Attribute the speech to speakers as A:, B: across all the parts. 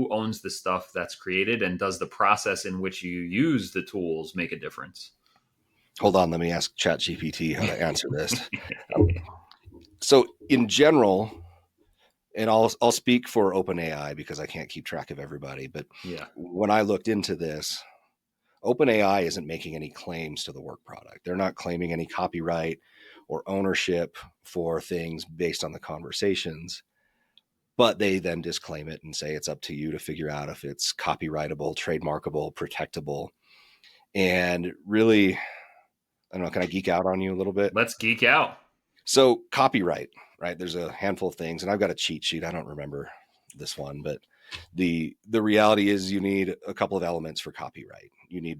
A: who owns the stuff that's created, and does the process in which you use the tools make a difference?
B: Hold on, let me ask ChatGPT how to answer this. So in general, and I'll speak for OpenAI because I can't keep track of everybody, but
A: Yeah.
B: when I looked into this, OpenAI isn't making any claims to the work product. They're not claiming any copyright or ownership for things based on the conversations, but they then disclaim it and say it's up to you to figure out if it's copyrightable, trademarkable, protectable. And really, I don't know, can I geek out on you a little bit?
A: Let's geek out.
B: So copyright, right? There's a handful of things, and I've got a cheat sheet. I don't remember this one, but the reality is you need a couple of elements for copyright. It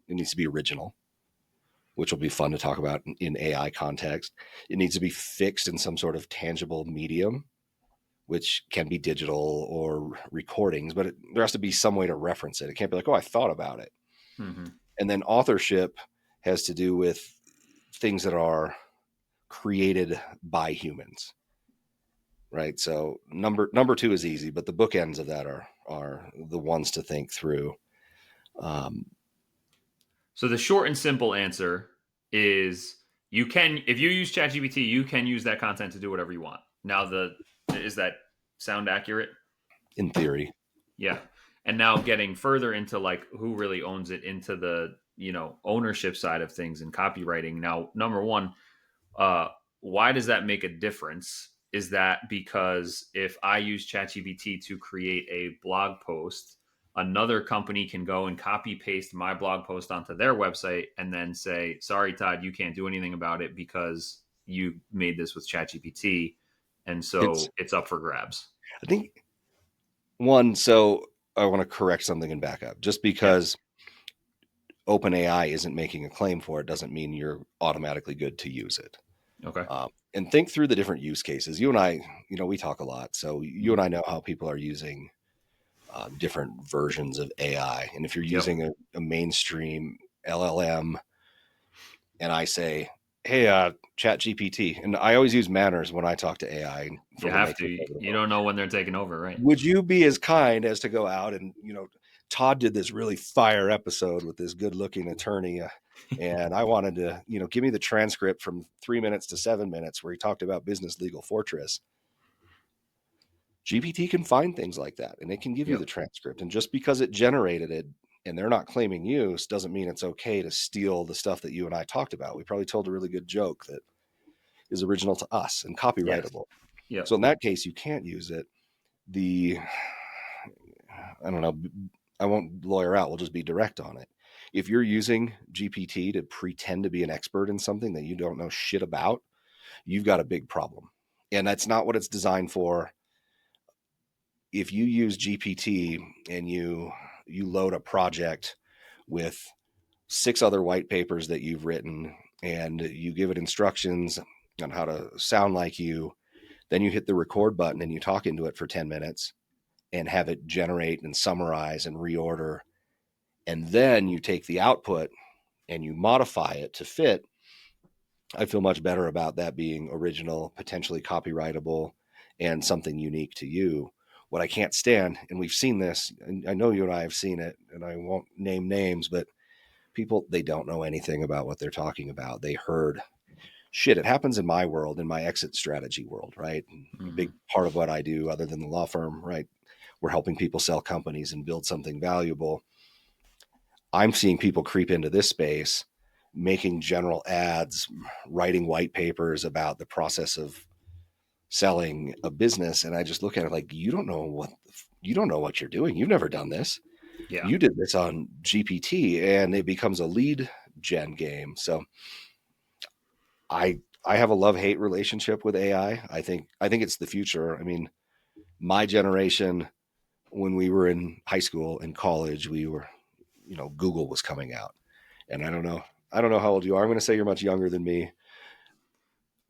B: needs to be original, which will be fun to talk about in AI context. It needs to be fixed in some sort of tangible medium, which can be digital or recordings, but there has to be some way to reference it. It can't be like, oh, I thought about it.
A: Mm-hmm.
B: And then authorship has to do with things that are created by humans, right? So number two is easy, but the bookends of that are the ones to think through.
A: So the short and simple answer is you can, if you use ChatGPT, you can use that content to do whatever you want. Now, is that sound accurate?
B: In theory.
A: Yeah. And now getting further into like who really owns it, into the, ownership side of things and copywriting. Now, number one, why does that make a difference? Is that because if I use ChatGPT to create a blog post, another company can go and copy paste my blog post onto their website and then say, sorry, Todd, you can't do anything about it because you made this with ChatGPT. And so it's up for grabs.
B: I think so I want to correct something and back up. Just because OpenAI isn't making a claim for it doesn't mean you're automatically good to use it.
A: Okay.
B: And think through the different use cases. You and I, we talk a lot. So you and I know how people are using different versions of AI. And if you're using a mainstream LLM, and I say, hey, ChatGPT, and I always use manners when I talk to AI.
A: You have to. You don't know when they're taking over, right?
B: Would you be as kind as to go out and, Todd did this really fire episode with this good looking attorney. And I wanted to, give me the transcript from 3 minutes to 7 minutes where he talked about business legal fortress. GPT can find things like that and it can give you the transcript. And just because it generated it and they're not claiming use doesn't mean it's okay to steal the stuff that you and I talked about. We probably told a really good joke that is original to us and copyrightable.
A: Yes.
B: So in that case, you can't use it. I don't know, I won't lawyer out. We'll just be direct on it. If you're using GPT to pretend to be an expert in something that you don't know shit about, you've got a big problem. And that's not what it's designed for. If you use GPT and you load a project with 6 other white papers that you've written and you give it instructions on how to sound like you, then you hit the record button and you talk into it for 10 minutes and have it generate and summarize and reorder. And then you take the output and you modify it to fit. I feel much better about that being original, potentially copyrightable, and something unique to you. What I can't stand, and we've seen this, and I know you and I have seen it, and I won't name names, but people, they don't know anything about what they're talking about. They heard shit. It happens in my world, in my exit strategy world, right? A big part of what I do, other than the law firm, right? We're helping people sell companies and build something valuable. I'm seeing people creep into this space, making general ads, writing white papers about the process of selling a business. And I just look at it like, you don't know what you're doing. You've never done this.
A: Yeah.
B: You did this on GPT and it becomes a lead gen game. So I have a love-hate relationship with AI. I think it's the future. I mean, my generation, when we were in high school and college, we were, Google was coming out. And I don't know how old you are. I'm going to say you're much younger than me.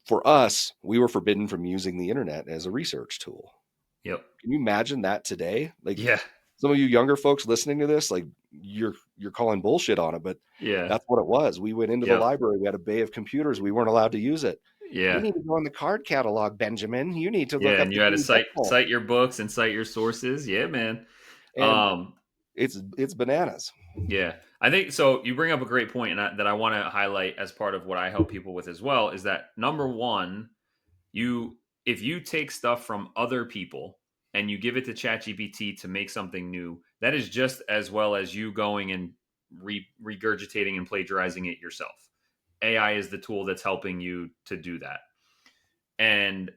B: For us, we were forbidden from using the internet as a research tool.
A: Yep.
B: Can you imagine that today? Like,
A: yeah,
B: some of you younger folks listening to this, like you're calling bullshit on it, but that's what it was. We went into the library. We had a bay of computers. We weren't allowed to use it. You
A: Yeah.
B: need to go in the card catalog, Benjamin. You need to look
A: Yeah,
B: up
A: and
B: the
A: you had to
B: Dewey Decimal.
A: cite your books and cite your sources. Yeah, man.
B: And
A: Um,
B: it's bananas.
A: yeah, I think so. You bring up a great point, and that I want to highlight as part of what I help people with as well is that number one, you if you take stuff from other people and you give it to ChatGPT to make something new, that is just as well as you going and regurgitating and plagiarizing it yourself. AI is the tool that's helping you to do that. And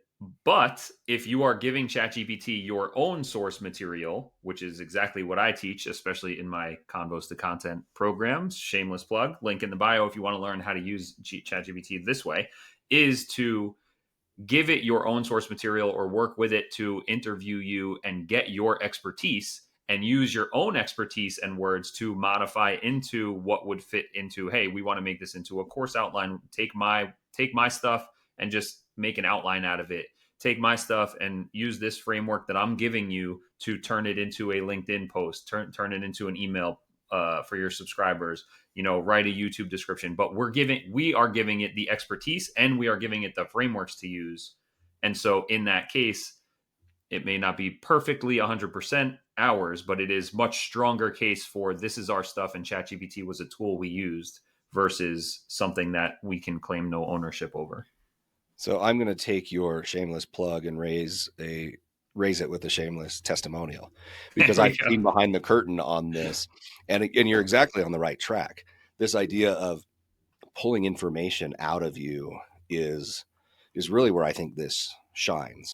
A: but if you are giving ChatGPT your own source material, which is exactly what I teach, especially in my Convos to Content programs, shameless plug, link in the bio if you want to learn how to use ChatGPT this way, is to give it your own source material or work with it to interview you and get your expertise and use your own expertise and words to modify into what would fit into, hey, we want to make this into a course outline. Take my stuff and just make an outline out of it. Take my stuff and use this framework that I'm giving you to turn it into a LinkedIn post, turn it into an email for your subscribers, write a YouTube description. But we are giving it the expertise and we are giving it the frameworks to use. And so in that case, it may not be perfectly 100% ours, but it is much stronger case for this is our stuff and ChatGPT was a tool we used versus something that we can claim no ownership over.
B: So I'm going to take your shameless plug and raise it with a shameless testimonial,
A: There
B: because
A: we
B: I've
A: go.
B: seen behind the curtain on this, and you're exactly on the right track. This idea of pulling information out of you is really where I think this shines.